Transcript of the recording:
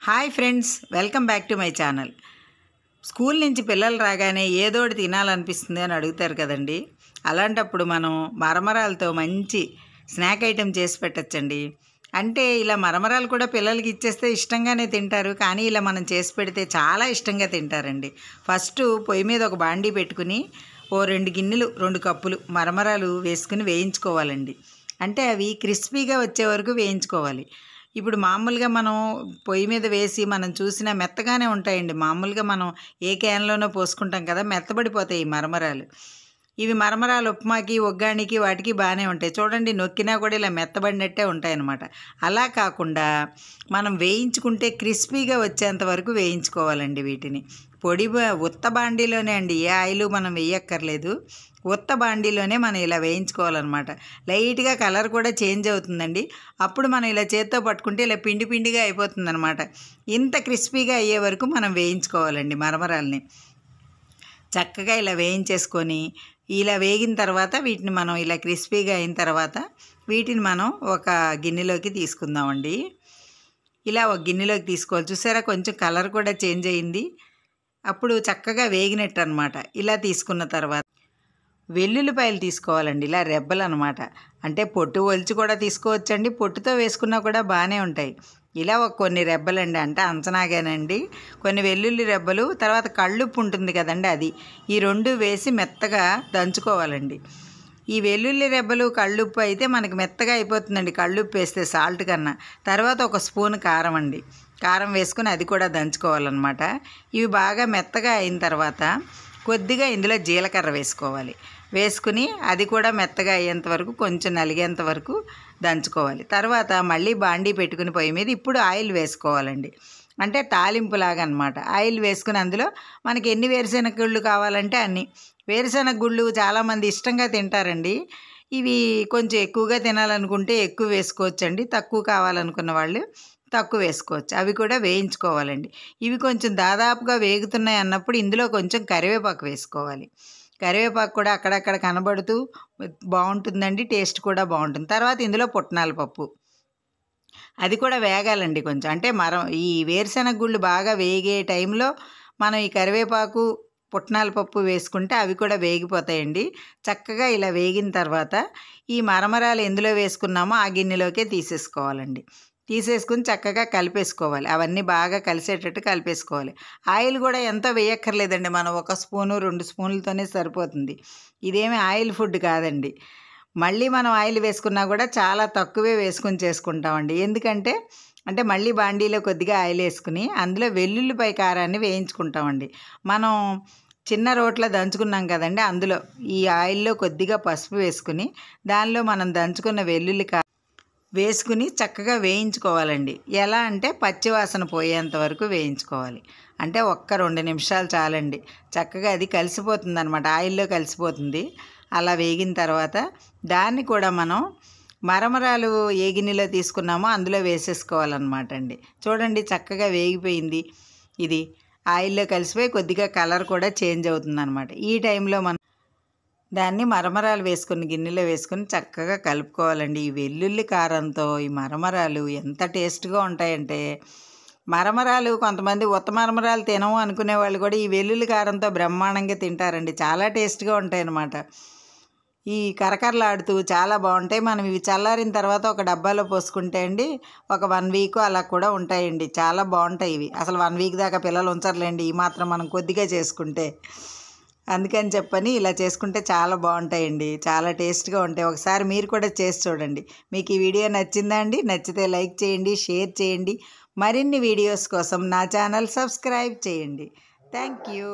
Hi friends, welcome back to my channel. School నుంచి పిల్లలు రాగానే ఏదోటి తినాలనిపిస్తుంది అని అడుగుతారు కదండి. అలాంటప్పుడు మనం మరమరాలతో మంచి స్నాక్ ఐటెం చేసి పెట్టచ్చండి. అంటే ఇలా మరమరాలు కూడా పిల్లలకి ఇచ్చేస్తే ఇష్టంగానే తింటారు, కానీ ఇలా మనం చేసి పెడితే చాలా ఇష్టంగా తింటారండి. ఫస్ట్ పొయ్యి మీద ఒక బాండీ పెట్టుకుని 2 గిన్నెలు 2 కప్పులు మరమరాలు వేసుకుని వేయించుకోవాలండి. అంటే అవి క్రిస్పీగా వచ్చే వరకు వేయించుకోవాలి. ఇప్పుడు మామూలుగా మనం పొయ్యి మీద వేసి మనం చూసినా మెత్తగానే ఉంటాయండి. మామూలుగా మనం ఏ క్యాన్లోనో పోసుకుంటాం కదా, మెత్తబడిపోతాయి ఈ మరమరాలు. ఇవి మరమరాలు ఉప్మాకి, ఒగ్గానికి వాటికి బాగానే ఉంటాయి. చూడండి, నొక్కినా కూడా ఇలా మెత్తబడినట్టే ఉంటాయన్నమాట. అలా కాకుండా మనం వేయించుకుంటే క్రిస్పీగా వచ్చేంత వరకు వేయించుకోవాలండి వీటిని. ఉత్త బాండీలోనే అండి, ఏ ఆయిల్ మనం వేయక్కర్లేదు. ఉత్త బాండీలోనే మనం ఇలా వేయించుకోవాలన్నమాట. లైట్గా కలర్ కూడా చేంజ్ అవుతుందండి. అప్పుడు మనం ఇలా చేత్తో పట్టుకుంటే ఇలా పిండి పిండిగా అయిపోతుందన్నమాట. ఇంత క్రిస్పీగా అయ్యే వరకు మనం వేయించుకోవాలండి మరమరాల్ని. చక్కగా ఇలా వేయించేసుకొని ఇలా వేగిన తర్వాత వీటిని మనం ఇలా క్రిస్పీగా అయిన తర్వాత వీటిని మనం ఒక గిన్నెలోకి తీసుకుందామండి. ఇలా ఒక గిన్నెలోకి తీసుకోవాలి. చూసారా, కొంచెం కలర్ కూడా చేంజ్ అయింది. అప్పుడు చక్కగా వేగినట్టు అనమాట. ఇలా తీసుకున్న తర్వాత వెల్లుల్లిపాయలు తీసుకోవాలండి. ఇలా రెబ్బలు అనమాట. అంటే పొట్టు ఒలిచి కూడా తీసుకోవచ్చండి, పొట్టుతో వేసుకున్నా కూడా బాగానే ఉంటాయి. ఇలా కొన్ని రెబ్బలండి, అంటే అంచనాగానండి. కొన్ని వెల్లుల్లి రెబ్బలు, తర్వాత కళ్ళుప్పు ఉంటుంది కదండి, అది. ఈ 2 వేసి మెత్తగా దంచుకోవాలండి. ఈ వెల్లుల్లి రెబ్బలు కళ్ళుప్పు అయితే మనకి మెత్తగా అయిపోతుందండి కళ్ళుప్పు వేస్తే, సాల్ట్ కన్నా. తర్వాత 1 స్పూన్ కారం అండి. కారం వేసుకుని అది కూడా దంచుకోవాలన్నమాట. ఇవి బాగా మెత్తగా అయిన తర్వాత కొద్దిగా ఇందులో జీలకర్ర వేసుకోవాలి. వేసుకుని అది కూడా మెత్తగా అయ్యేంత వరకు, కొంచెం నలిగేంత వరకు దంచుకోవాలి. తర్వాత మళ్ళీ బాండీ పెట్టుకుని పొయ్యి మీద ఇప్పుడు ఆయిల్ వేసుకోవాలండి. అంటే తాలింపులాగా అనమాట. ఆయిల్ వేసుకుని అందులో మనకి ఎన్ని వేరుశెనగ గుళ్ళు కావాలంటే అన్ని. వేరుశెనగ గుళ్ళు చాలామంది ఇష్టంగా తింటారండి. ఇవి కొంచెం ఎక్కువగా తినాలనుకుంటే ఎక్కువ వేసుకోవచ్చండి, తక్కువ కావాలనుకున్న వాళ్ళు తక్కువ వేసుకోవచ్చు. అవి కూడా వేయించుకోవాలండి. ఇవి కొంచెం దాదాపుగా వేగుతున్నాయి అన్నప్పుడు ఇందులో కొంచెం కరివేపాకు వేసుకోవాలి. కరివేపాకు కూడా అక్కడక్కడ కనబడుతూ బాగుంటుందండి, టేస్ట్ కూడా బాగుంటుంది. తర్వాత ఇందులో పుట్నాల పప్పు, అది కూడా వేగాలండి కొంచెం. అంటే ఈ వేరుశెనగ గుళ్ళు బాగా వేగే టైంలో మనం ఈ కరివేపాకు, పుట్నాల పప్పు వేసుకుంటే అవి కూడా వేగిపోతాయండి. చక్కగా ఇలా వేగిన తర్వాత ఈ మరమరాలు ఎందులో వేసుకున్నామో ఆ గిన్నెలోకే తీసేసుకోవాలండి. తీసేసుకుని చక్కగా కలిపేసుకోవాలి. అవన్నీ బాగా కలిసేటట్టు కలిపేసుకోవాలి. ఆయిల్ కూడా ఎంతో వేయక్కర్లేదండి, మనం 1 స్పూను 2 స్పూన్లతోనే సరిపోతుంది. ఇదేమీ ఆయిల్ ఫుడ్ కాదండి. మళ్ళీ మనం ఆయిల్ వేసుకున్నా కూడా చాలా తక్కువే వేసుకుని చేసుకుంటామండి. ఎందుకంటే మళ్ళీ బాండీలో కొద్దిగా ఆయిల్ వేసుకుని అందులో వెల్లుల్లిపాయ కారాన్ని వేయించుకుంటామండి. మనం చిన్న రోట్లో దంచుకున్నాం కదండి, అందులో ఈ ఆయిల్లో కొద్దిగా పసుపు వేసుకుని దానిలో మనం దంచుకున్న వెల్లుల్లి వేసుకుని చక్కగా వేయించుకోవాలండి. ఎలా అంటే పచ్చివాసన పోయేంత వరకు వేయించుకోవాలి. అంటే 1-2 నిమిషాలు చాలండి. చక్కగా అది కలిసిపోతుంది అనమాట, ఆయిల్లో కలిసిపోతుంది. అలా వేగిన తర్వాత దాన్ని కూడా మనం మరమరాలు ఏ గిన్నెలో తీసుకున్నామో అందులో వేసేసుకోవాలన్నమాట అండి. చూడండి, చక్కగా వేగిపోయింది. ఇది ఆయిల్లో కలిసిపోయి కొద్దిగా కలర్ కూడా చేంజ్ అవుతుంది అనమాట. ఈ టైంలో మనం దాన్ని మరమరాలు వేసుకుని గిన్నెలో వేసుకుని చక్కగా కలుపుకోవాలండి. ఈ వెల్లుల్లి కారంతో ఈ మరమరాలు ఎంత టేస్ట్గా ఉంటాయంటే, మరమరాలు కొంతమంది ఉత్త మరమరాలు తినము అనుకునే వాళ్ళు కూడా ఈ వెల్లుల్లి కారంతో బ్రహ్మాండంగా తింటారండి. చాలా టేస్ట్గా ఉంటాయన్నమాట. ఈ కరకరలాడుతూ చాలా బాగుంటాయి. మనం ఇవి చల్లారిన తర్వాత ఒక డబ్బాలో పోసుకుంటే అండి ఒక 1 వీక్ అలా కూడా ఉంటాయండి. చాలా బాగుంటాయి ఇవి. అసలు 1 వీక్ దాకా పిల్లలు ఉంచర్లేండి, ఈ మాత్రం మనం కొద్దిగా చేసుకుంటే. అందుకని చెప్పని ఇలా చేసుకుంటే చాలా బాగుంటాయండి, చాలా టేస్ట్గా ఉంటాయి. ఒకసారి మీరు కూడా చేసి చూడండి. మీకు ఈ వీడియో నచ్చిందా అండి? నచ్చితే లైక్ చేయండి, షేర్ చేయండి. మరిన్ని వీడియోస్ కోసం నా ఛానల్ సబ్స్క్రైబ్ చేయండి. Thank you.